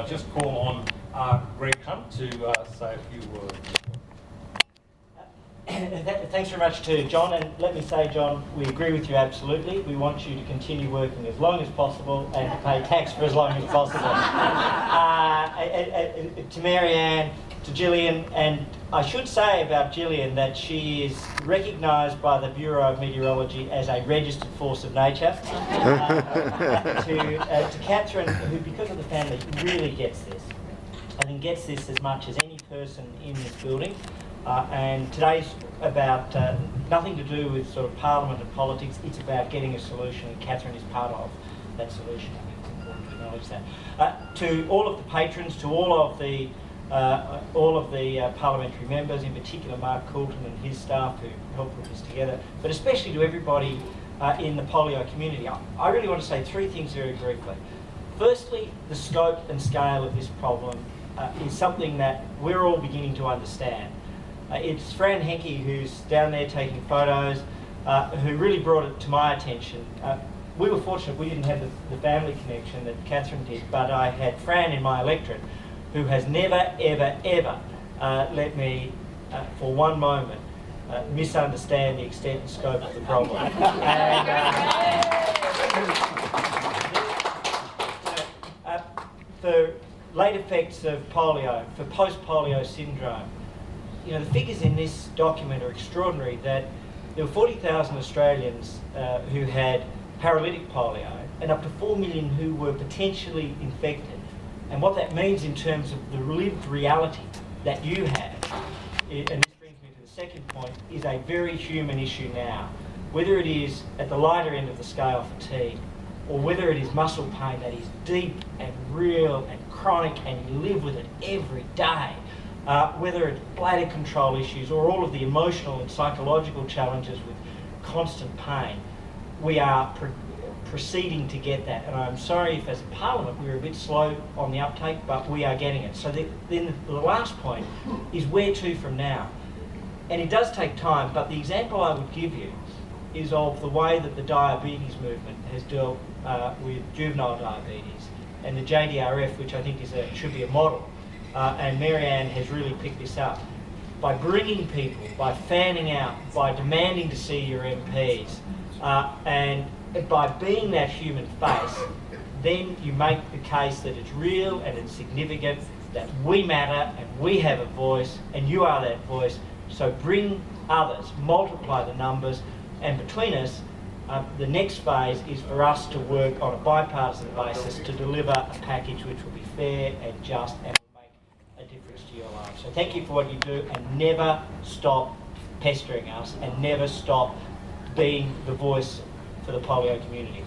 I just call on Greg Hunt to say a few words. Thanks very much to John, and let me say, John, we agree with you absolutely. We want you to continue working as long as possible and to pay tax for as long as possible. To Marianne, to Gillian, and I should say about Gillian that she is recognised by the Bureau of Meteorology as a registered force of nature. To Catherine, who because of the family really gets this, I think gets this as much as any person in this building. And today's about nothing to do with sort of Parliament and politics. It's about getting a solution, and Catherine is part of that solution. I think it's important to acknowledge that. To all of the patrons, to all of the parliamentary members, in particular Mark Coulton and his staff who helped put this together, but especially to everybody in the polio community, I really want to say three things very briefly. Firstly, the scope and scale of this problem is something that we're all beginning to understand. It's Fran Henke, who's down there taking photos, who really brought it to my attention. We were fortunate we didn't have the family connection that Catherine did, but I had Fran in my electorate who has never, ever, ever let me, for one moment, misunderstand the extent and scope of the problem. For late effects of polio, for post-polio syndrome, you know, the figures in this document are extraordinary, that there were 40,000 Australians who had paralytic polio and up to 4 million who were potentially infected. And what that means in terms of the lived reality that you have, and this brings me to the second point, is a very human issue now. Whether it is at the lighter end of the scale, fatigue, or whether it is muscle pain that is deep and real and chronic and you live with it every day, whether it's bladder control issues or all of the emotional and psychological challenges with constant pain, we are proceeding to get that. And I'm sorry if as a parliament we're a bit slow on the uptake, but we are getting it. So then the last point is where to from now. And it does take time, but the example I would give you is of the way that the diabetes movement has dealt with juvenile diabetes, and the JDRF, which I think should be a model. And Marianne has really picked this up. By bringing people, by fanning out, by demanding to see your MPs, and by being that human face, then you make the case that it's real and it's significant, that we matter and we have a voice and you are that voice. So bring others, multiply the numbers, and between us, the next phase is for us to work on a bipartisan basis to deliver a package which will be fair and just and will make a difference to your life. So thank you for what you do, and never stop pestering us and never stop being the voice for the polio community.